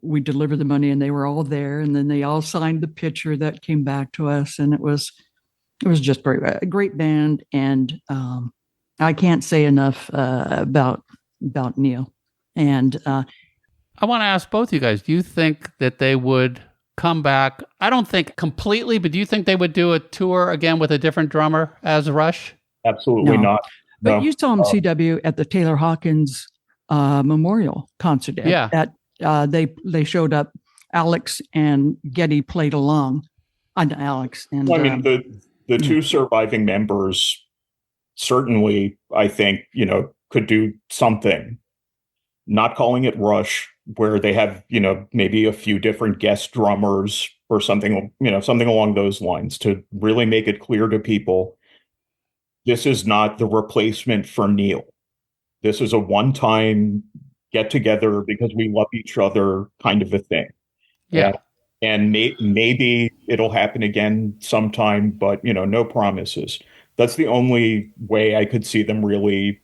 we delivered the money, and they were all there, and then they all signed the picture that came back to us, and it was just a great band, and I can't say enough about Neil. And I want to ask both you guys, do you think that they would come back? I don't think completely, but do you think they would do a tour again with a different drummer as Rush? Absolutely not. But you saw him CW at the Taylor Hawkins memorial concert. They showed up. Alex and Geddy played along. Alex and the two surviving members certainly, I think, could do something. Not calling it Rush, where they have, maybe a few different guest drummers or something, something along those lines to really make it clear to people, this is not the replacement for Neil. This is a one-time get together because we love each other kind of a thing. Yeah. And maybe it'll happen again sometime, but, no promises. That's the only way I could see them really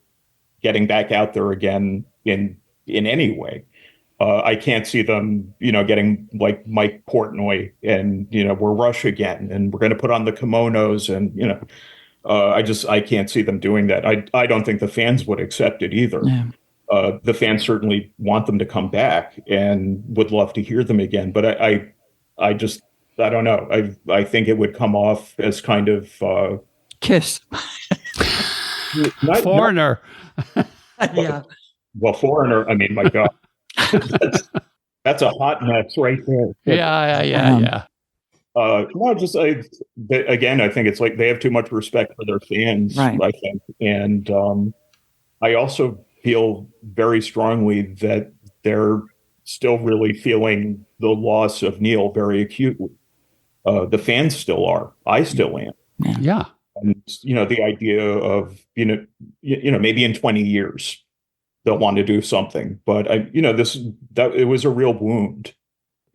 getting back out there again in any way. I can't see them, getting like Mike Portnoy and, we're Rush again and we're going to put on the kimonos and, I can't see them doing that. I don't think the fans would accept it either. Yeah. The fans certainly want them to come back and would love to hear them again. But I don't know. I think it would come off as kind of Kiss. Foreigner. Yeah. Well, Foreigner, I mean, my God. That's a hot mess right there. Yeah. No, again, I think it's like they have too much respect for their fans, right. I think. And I also feel very strongly that they're still really feeling the loss of Neil very acutely. The fans still are. I still am. Yeah. And, the idea of, maybe in 20 years, they'll want to do something. But it was a real wound.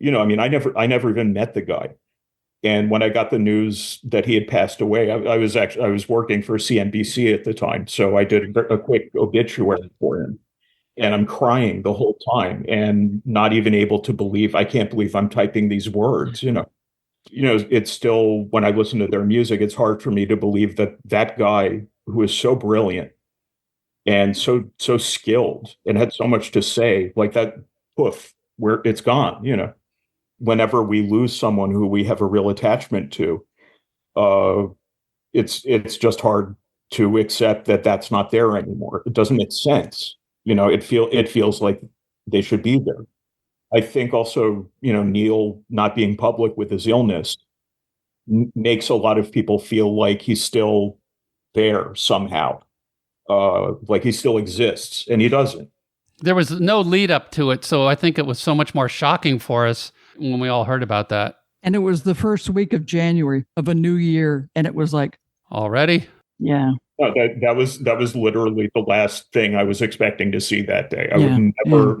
I never even met the guy. And when I got the news that he had passed away, I was working for CNBC at the time. So I did a quick obituary for him. And I'm crying the whole time and not even able to believe, I can't believe I'm typing these words, It's still, when I listen to their music, it's hard for me to believe that guy who is so brilliant and so skilled and had so much to say, like that, poof, where it's gone, Whenever we lose someone who we have a real attachment to, it's just hard to accept that that's not there anymore. It doesn't make sense. It feels like they should be there. I think also, Neil not being public with his illness makes a lot of people feel like he's still there somehow, like he still exists, and he doesn't. There was no lead up to it, so I think it was so much more shocking for us when we all heard about that. And it was the first week of January of a new year, and it was like, already? Yeah. No, that was literally the last thing I was expecting to see that day. I would never.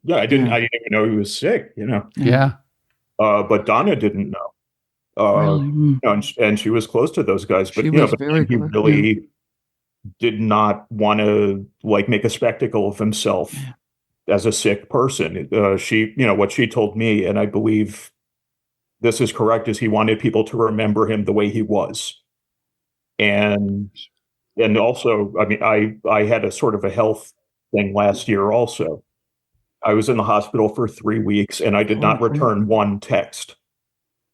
Yeah. I didn't even know he was sick. Yeah. But Donna didn't know. Really? And she was close to those guys, but he really did not want to make a spectacle of himself as a sick person. She, what she told me, and I believe this is correct, is he wanted people to remember him the way he was. And And also, I mean, I had a sort of a health thing last year also. I was in the hospital for 3 weeks and I did not return one text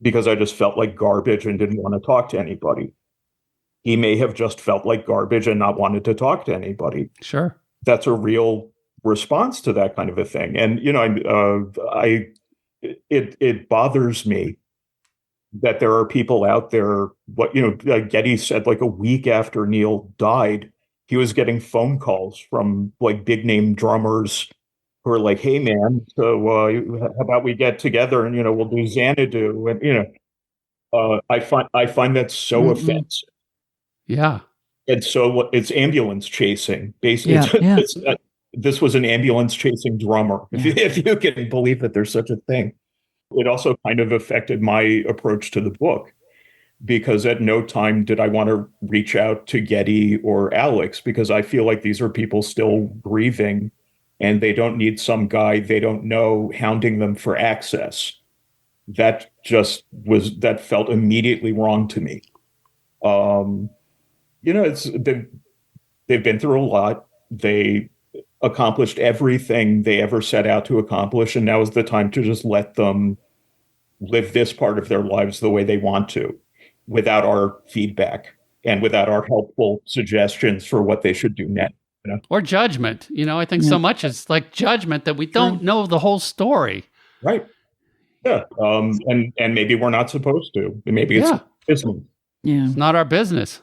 because I just felt like garbage and didn't want to talk to anybody. He may have just felt like garbage and not wanted to talk to anybody. Sure. That's a real response to that kind of a thing. And, it bothers me that there are people out there, Geddy said, like a week after Neil died, he was getting phone calls from like big name drummers who are like, hey man, so how about we get together and, we'll do Xanadu. And, I find that so offensive. Yeah. And so it's ambulance chasing. Basically, Yeah. This was an ambulance chasing drummer, Yeah. if you can believe that there's such a thing. It also kind of affected my approach to the book, because at no time did I want to reach out to Geddy or Alex, because I feel like these are people still grieving and they don't need some guy they don't know hounding them for access. That felt immediately wrong to me. They've been through a lot. They accomplished everything they ever set out to accomplish, and now is the time to just let them live this part of their lives the way they want to, without our feedback and without our helpful suggestions for what they should do next. Or judgment. I think so much is like judgment that we don't know the whole story. Right. Yeah. And maybe we're not supposed to. Maybe it's business. Yeah. It's not our business.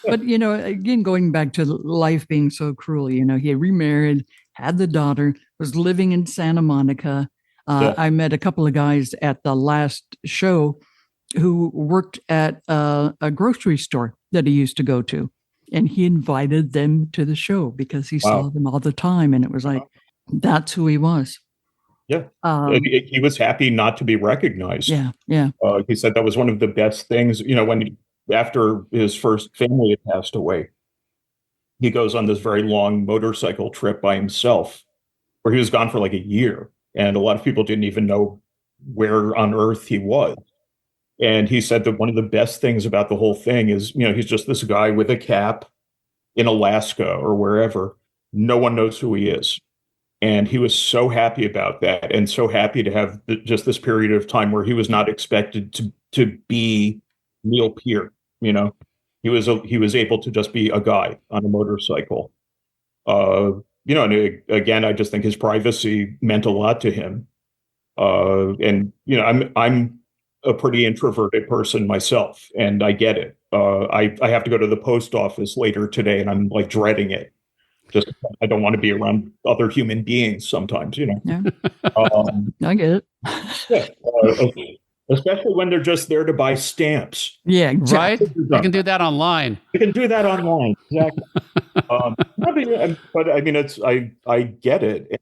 But, again, going back to life being so cruel, he had remarried, had the daughter, was living in Santa Monica. I met a couple of guys at the last show who worked at a grocery store that he used to go to. And he invited them to the show because he saw them all the time. And it was like, that's who he was. Yeah. He was happy not to be recognized. Yeah. Yeah. He said that was one of the best things, after his first family had passed away, he goes on this very long motorcycle trip by himself where he was gone for like a year. And a lot of people didn't even know where on earth he was. And he said that one of the best things about the whole thing is, he's just this guy with a cap in Alaska or wherever. No one knows who he is. And he was so happy about that, and so happy to have just this period of time where he was not expected to be Neil Peart. He was able to just be a guy on a motorcycle. And again, I just think his privacy meant a lot to him. I'm a pretty introverted person myself, and I get it. I have to go to the post office later today, and I'm like dreading it. Just I don't want to be around other human beings sometimes, Yeah. I get it. Especially when they're just there to buy stamps. Yeah, exactly. Right? You can do that online. You can do that online, exactly. But I mean, I get it.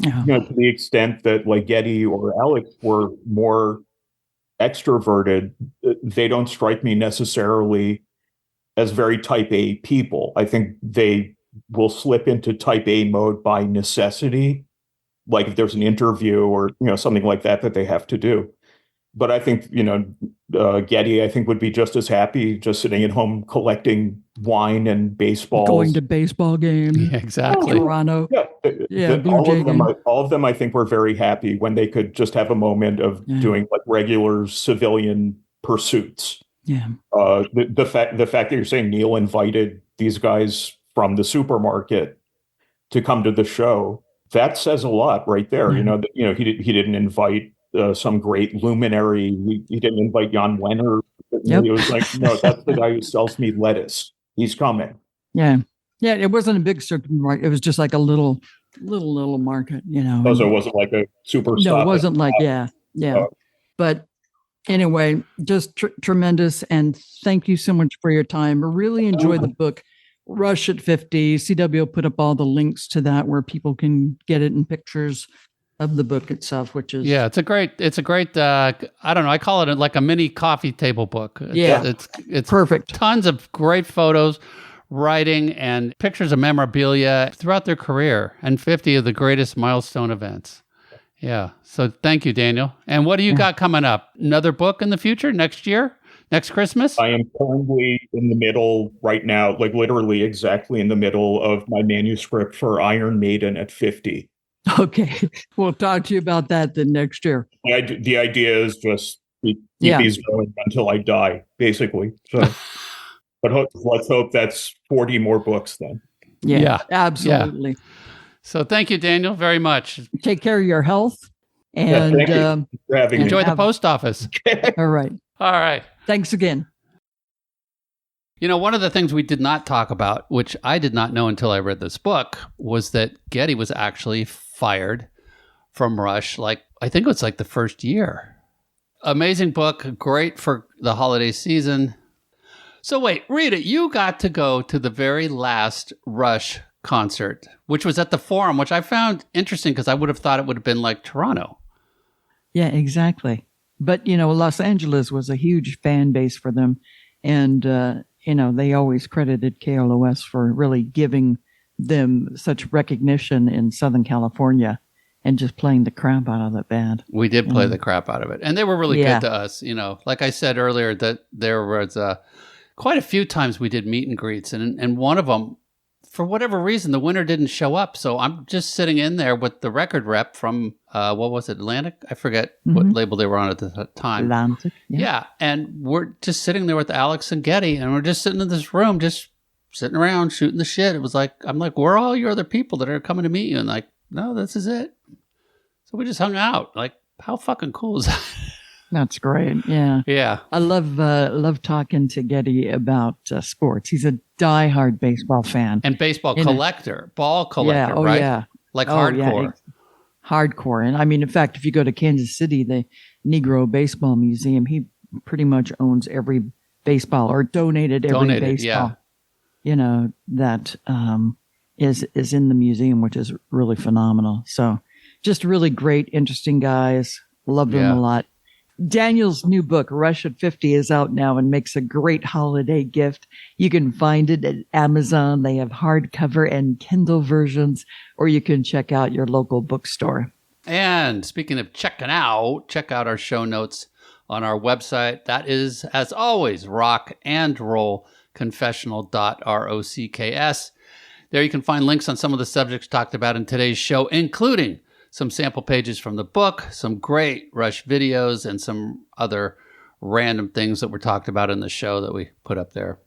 To the extent that like Geddy or Alex were more extroverted, they don't strike me necessarily as very type A people. I think they will slip into type A mode by necessity, like if there's an interview or something like that they have to do. But I think Geddy, I think, would be just as happy just sitting at home collecting wine and baseball, going to baseball games. Yeah, exactly. Toronto. Yeah. All of them, I think, were very happy when they could just have a moment of doing like regular civilian pursuits. Yeah. The fact that you're saying Neil invited these guys from the supermarket to come to the show, that says a lot right there. Yeah. He didn't invite some great luminary. He didn't invite Jan Wenner. Yep. He was like, no, that's the guy who sells me lettuce. He's coming. Yeah. Yeah. It wasn't a big supermarket. It was just like a little market, Oh, so it wasn't like a super. No, it wasn't like, yeah. But anyway, just tremendous. And thank you so much for your time. I really enjoyed the book. Rush at 50. CW will put up all the links to that where people can get it in pictures of the book itself, which is it's a great I don't know, I call it like a mini coffee table book. It's perfect. Tons of great photos, writing, and pictures of memorabilia throughout their career, and 50 of the greatest milestone events. Yeah. So thank you, Daniel. And what do you got coming up? Another book in the future next year? Next Christmas? I am currently in the middle right now, like literally exactly in the middle of my manuscript for Iron Maiden at 50. Okay. We'll talk to you about that then next year. The idea is just keep Yeah. these going until I die, basically. So, but let's hope that's 40 more books then. Yeah. Absolutely. Yeah. So thank you, Daniel, very much. Take care of your health. And thank you for having enjoy me. the post office. All right. All right. Thanks again. You know, one of the things we did not talk about, which I did not know until I read this book, was that Geddy was actually fired from Rush, like, I think it was like the first year. Amazing book, great for the holiday season. So wait, Rita, you got to go to the very last Rush concert, which was at the Forum, which I found interesting because I would have thought it would have been like Toronto. Yeah, exactly. But, you know, Los Angeles was a huge fan base for them. And, you know, they always credited KLOS for really giving them such recognition in Southern California and just playing the crap out of that band. We did play the crap out of it. And they were really good to us. You know, like I said earlier, that there was quite a few times we did meet and greets. And one of them, for whatever reason, the winner didn't show up. So I'm just sitting in there with the record rep from, what was it, Atlantic? I forget what label they were on at the time. Atlantic. Yeah. And we're just sitting there with Alex and Geddy, and we're just sitting in this room, just sitting around shooting the shit. It was like, I'm like, where are all your other people that are coming to meet you? And like, no, this is it. So we just hung out. Like, how fucking cool is that? That's great. Yeah. Yeah. I love talking to Geddy about sports. He's a diehard baseball fan. And baseball collector, ball collector, yeah. right? Yeah. Like hardcore. Yeah. Hardcore. And I mean, in fact, if you go to Kansas City, the Negro Baseball Museum, he pretty much owns every baseball or donated every baseball, you know, that is in the museum, which is really phenomenal. So just really great, interesting guys. Love them a lot. Daniel's new book, Rush at 50, is out now and makes a great holiday gift. You can find it at Amazon. They have hardcover and Kindle versions, or you can check out your local bookstore. And speaking of checking out, check out our show notes on our website. That is, as always, rockandrollconfessional.rocks. There you can find links on some of the subjects talked about in today's show, including some sample pages from the book, some great Rush videos, and some other random things that were talked about in the show that we put up there.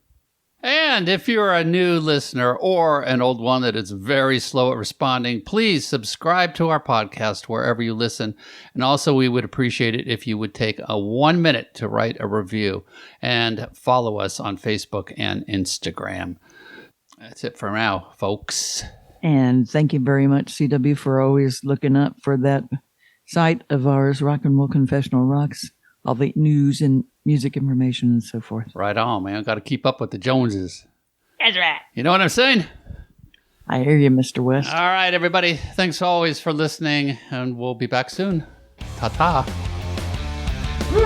And if you're a new listener or an old one that is very slow at responding, please subscribe to our podcast wherever you listen. And also, we would appreciate it if you would take 1 minute to write a review and follow us on Facebook and Instagram. That's it for now, folks. And thank you very much, CW, for always looking up for that site of ours, Rock and Roll Confessional Rocks, all the news and music information and so forth. Right on, man. Got to keep up with the Joneses. That's right. You know what I'm saying? I hear you, Mr. West. All right, everybody. Thanks always for listening, and we'll be back soon. Ta-ta. Woo!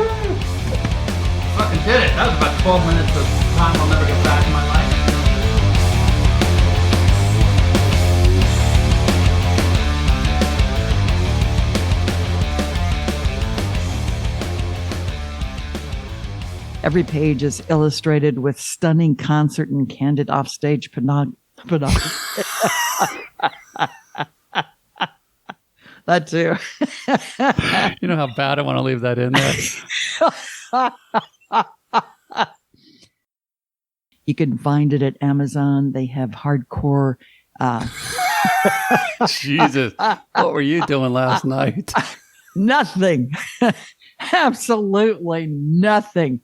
Fucking did it. That was about 12 minutes of time I'll never get back in my life. Every page is illustrated with stunning concert and candid offstage That too. You know how bad I want to leave that in there? You can find it at Amazon. They have hardcore. Jesus. What were you doing last night? Nothing. Absolutely nothing.